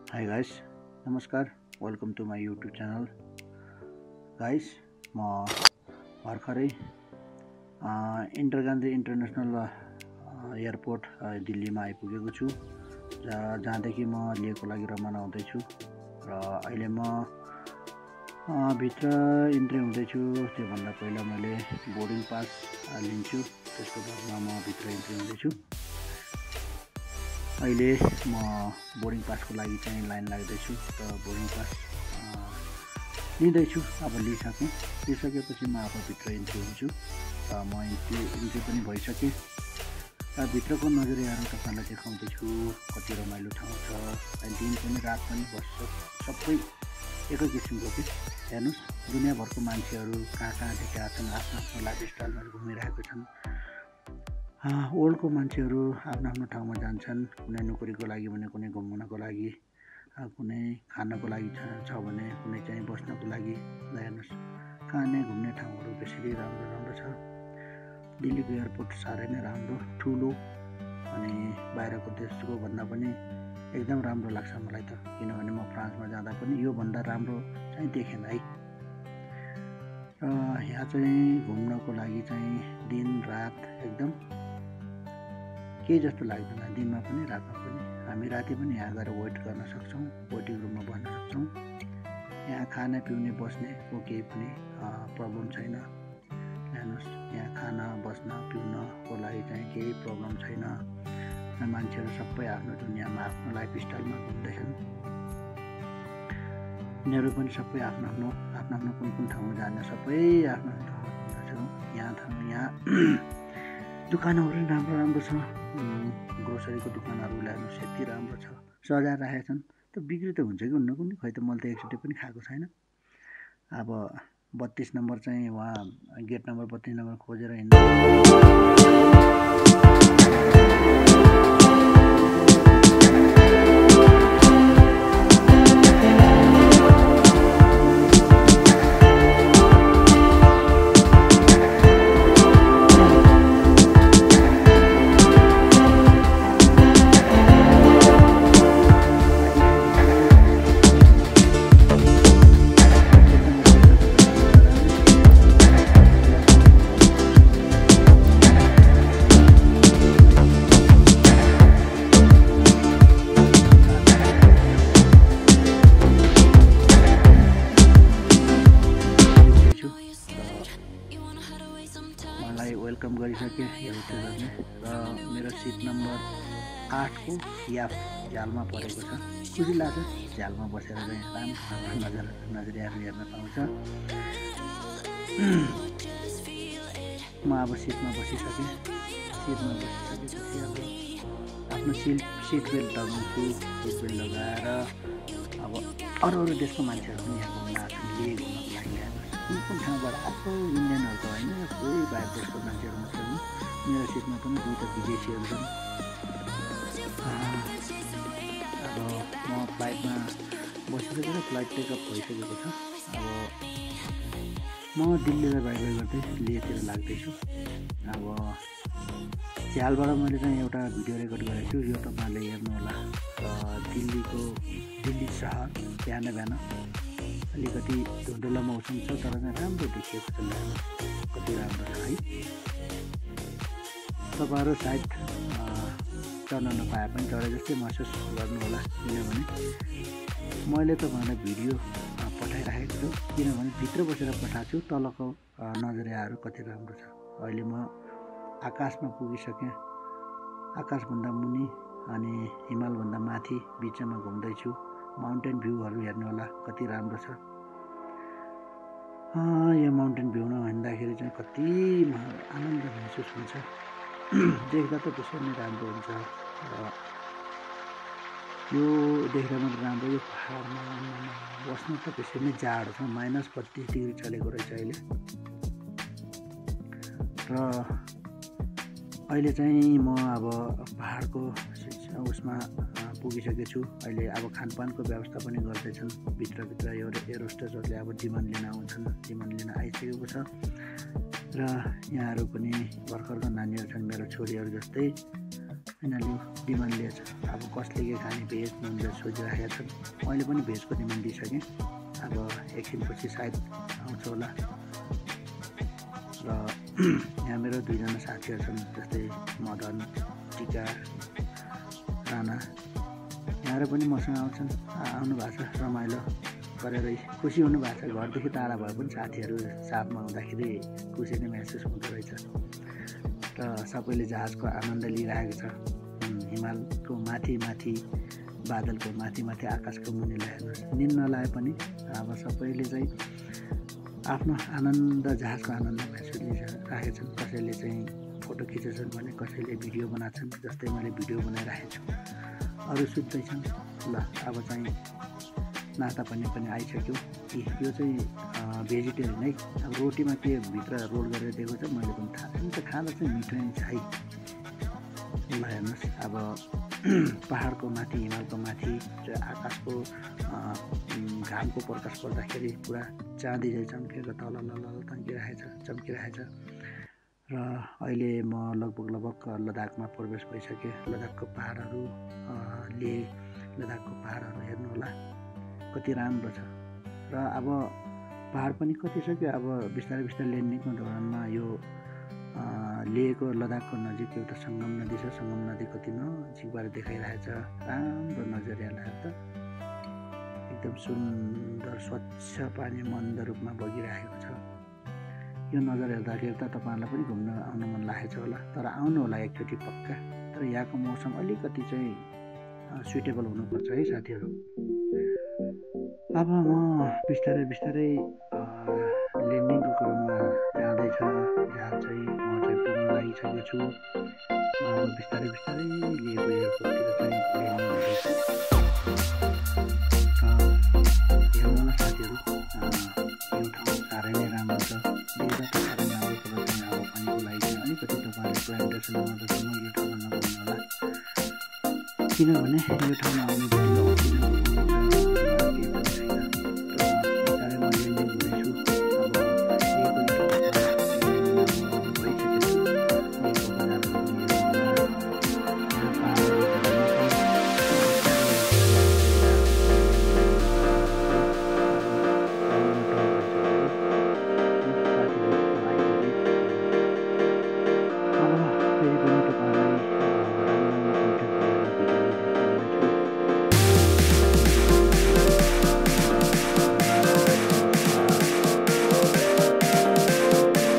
Hi guys, नमस्कार, welcome to my YouTube channel. Guys, म भर्खरै इन्दिरा गान्धी इन्टरनेसनल एयरपोर्ट दिल्लीमा आइपुगेको छु, जहाँदेखि म लिएको लागि रवाना हुँदैछु र अहिले म भित्र इन्ट्री हुँदैछु। त्योभन्दा पहिला मैले बोर्डिङ पास लिन्छु, त्यसको बादमा म भित्र इन्ट्री हुँदैछु। अहिले म बोर्डिङ पासको लागि चाहिँ लाइन लाग्दैछु र बोर्डिङ पास लिँदैछु। अब लिइसकेपछि म अब भित्र इन्ट्री हुन्छु र म इन्ट्री पनि भइसकेँ र भित्रको नजरियाहरू तपाईँलाई देखाउँदैछु। कति रमाइलो ठाउँ छ, दिन पनि रात पनि बस्छ, सबै एकै किसिमको के। हेर्नुहोस्, दुनियाँभरको मान्छेहरू कहाँदेखि आएछन्, आफ्नो लाइफस्टाइलमा घुमिरहेका छन्। वर्ल्डको मान्छेहरू आफ्नो ठाउँमा जान्छन्, कुनै नोकरीको लागि भने, कुनै घुम्नको लागि, कुनै खानको लागि छ भने, कुनै चाहिँ बस्नको लागि। हेर्नुहोस्, कहाँ नै घुम्ने ठाउँहरू बेसी राम्रो छ। दिल्लीको एयरपोर्ट साह्रै नै राम्रो, ठुलो, अनि बाहिरको देशको भन्दा पनि एकदम राम्रो लाग्छ मलाई त। किनभने म फ्रान्समा जाँदा पनि योभन्दा राम्रो चाहिँ देखेन है। र यहाँ चाहिँ घुम्नको लागि चाहिँ दिन रात एकदम केही जस्तो लाग्दैन, दिनमा पनि रातमा पनि। हामी राति पनि यहाँ गएर वेट गर्न सक्छौँ, वेटिङ रुममा बस्न सक्छौँ। यहाँ खाना पिउने बस्नेको केही पनि प्रब्लम छैन। हेर्नुहोस्, यहाँ खाना बस्न पिउनको लागि चाहिँ केही प्रब्लम छैन। मान्छेहरू सबै आफ्नो दुनियाँमा आफ्नो लाइफस्टाइलमा घुम्दैछन्। उनीहरू पनि सबै आफ्नो कुन ठाउँमा जाने, सबै आफ्नो ठाउँमा घुम्दैछन्। यहाँ दोकानहरू राम्रो छ। ग्रोसरीको दुकानहरू ल्याउनु यति राम्रो छ, सजाएर राखेका छन्। त बिक्री त हुन्छ कि हुन्न कुनै, खै त मैले त एकचोटि पनि खाएको छैन। अब 32 नम्बर चाहिँ वहाँ गेट नम्बर 32 नम्बर खोजेर हिँड्नु। वेलकम गरिसकेँ हेल्थ गर्ने र मेरो सिट नम्बर 8 को याफ झ्यालमा परेको छ। खुसी लाग्छ झ्यालमा बसेर चाहिँ राम्रो नजरियाहरू हेर्न पाउँछ। म अब सिटमा बसिसकेँ। बसिसकेपछि अब आफ्नो सिट बेल्ट लगाउँछु। सिट बेल्ट लगाएर अब अरू देशको मान्छेहरू पनि यहाँ घुम्न आएछन्, घुम्नको लागि। कुन ठाउँबाट आएको इन्डियनहरूको होइन, कोही बाहिर देशको मान्छेहरू मात्रै हुन्। मेरो सिटमा पनि 2टा विदेशीहरू छन्। अब म फ्लाइटमा बसिसकेर फ्लाइट टेकअप भइसकेको छ। अब म दिल्लीलाई बाई गर्दै लेहतिर लाग्दैछु। अब झ्यालबाट मैले चाहिँ एउटा भिडियो रेकर्ड गरेको छु, यो तपाईँहरूले हेर्नु होला। दिल्ली सहर बिहान अलिकति धुन्द्ला मौसम छ, तर चाहिँ राम्रो देखिएको छ। कति राम्रो छ है। तपाईँहरू सायद चढ्न नपाए पनि चढे जस्तै महसुस गर्नु होला, किनभने मैले तपाईँहरूलाई भिडियो पठाइराखेको छु। किनभने भित्र बसेर पठाएको छु। तलको नजरियाहरू कति राम्रो छ। अहिले म आकाशमा पुगिसकेँ। आकाशभन्दा मुनि अनि हिमालभन्दा माथि बिचमा घुम्दैछु। माउन्टेन भ्यूहरू हेर्नु होला, कति राम्रो छ। यो माउन्टेन भ्यूमा हिँड्दाखेरि चाहिँ कति आनन्द महसुस हुन्छ। देख्दा त त्यसै नै राम्रो हुन्छ। यो देख्दा मात्र राम्रो। यो पहाडमा बस्नु त त्यसै नै जाडो छ, -32 डिग्री चलेको रहेछ अहिले। र अहिले चाहिँ म अब पहाडको उसमा पुगिसकेको छु। अहिले अब खानपानको व्यवस्था पनि गर्दैछन् भित्रभित्र। यो एयर होस्टेसहरूले अब डिमान्ड लिन आउँछन्, डिमान्ड लिन आइसकेको छ। र यहाँहरू पनि भर्खरका नानीहरू छन्, मेरो छोरीहरू जस्तै। यिनीहरूले डिमान्ड लिएछ। अब कसले के खाने भेज ननभेज सोधिराखेका छन्। मैले पनि भेजको डिमान्ड दिइसकेँ। अब एकछिनपछि सायद आउँछ होला। र यहाँ मेरो 2 जना साथीहरू छन्, जस्तै मदन, टिका, राणा। यहाँहरू पनि मसँग आउनु भएको छ। रमाइलो गरेर खुसी हुनु भएको छ। घरदेखि टाढा भए पनि साथीहरू साथमा हुँदाखेरि खुसी नै महसुस हुँदो रहेछ। र सबैले जहाजको आनन्द लिइरहेको छ। हिमालको माथि माथि, बादलको माथि माथि, आकाशको मुनिलाई हेर्नुहोस्। निन्द नलाए पनि अब सबैले चाहिँ आफ्नो आनन्द, जहाजको आनन्द महसुस लिइराखेका छन्। कसैले चाहिँ फोटो खिचेछन् भने कसैले भिडियो बनाएछन्, जस्तै मैले भिडियो बनाइराखेको छु। अरू सुत्दैछन्। ल अब चाहिँ नास्ता पनि आइसक्यो। यो चाहिँ भेजिटेरियन है। अब रोटीमा के भित्र रोल गरेर दिएको छ मैले पनि थाहा छैन। त खाँदा चाहिँ मिठो नै छ है। ल हेर्नुहोस्, अब पहाडको माथि, हिमालको माथि आकाशको घामको प्रकाश पर्दाखेरि पुरा चाँदी चाहिँ चम्केर तल चम्किरहेछ। र अहिले म लगभग लद्दाखमा प्रवेश भइसकेँ। लद्दाखको पहाडहरू लद्दाखको पहाडहरू हेर्नुहोला कति राम्रो छ। र अब पहाड पनि कति छ कि अब बिस्तारै ल्यान्डिङको दौरानमा यो लेहको लद्दाखको नजिक एउटा सङ्गम नदी छ। सङ्गम नदी कति नजिकबाट देखाइरहेछ। राम्रो नजरिया लाग्छ। एकदम सुन्दर स्वच्छ पानी मन्द रूपमा बगिरहेको छ। यो नजर हेर्दाखेरि त तपाईँहरूलाई पनि घुम्न आउनु मन लागेको छ होला। तर आउनु होला एकचोटि पक्का। तर यहाँको मौसम अलिकति चाहिँ सुइटेबल हुनुपर्छ है साथीहरू। अब म बिस्तारै ल्यान्डिङको क्रममा जाँदैछ जहाज चाहिँ। म चाहिँ पुग्न लागिसकेको छु। अब बिस्तारै लिएको एयरपोर्टतिर चाहिँ ल्यान्डिङ हुँदैछ। हेर्नुहोला साथीहरू, यो ठाउँ साह्रै नै राम्रो छ। देख्दा त साह्रै राम्रो छ। र चाहिँ अब पानीको लागि चाहिँ अलिकति तपाईँहरूले प्लान्टेसन गर्दैछौँ यो ठाउँमा नगर्नु होला। किनभने यो ठाउँमा आउने बित्तिकै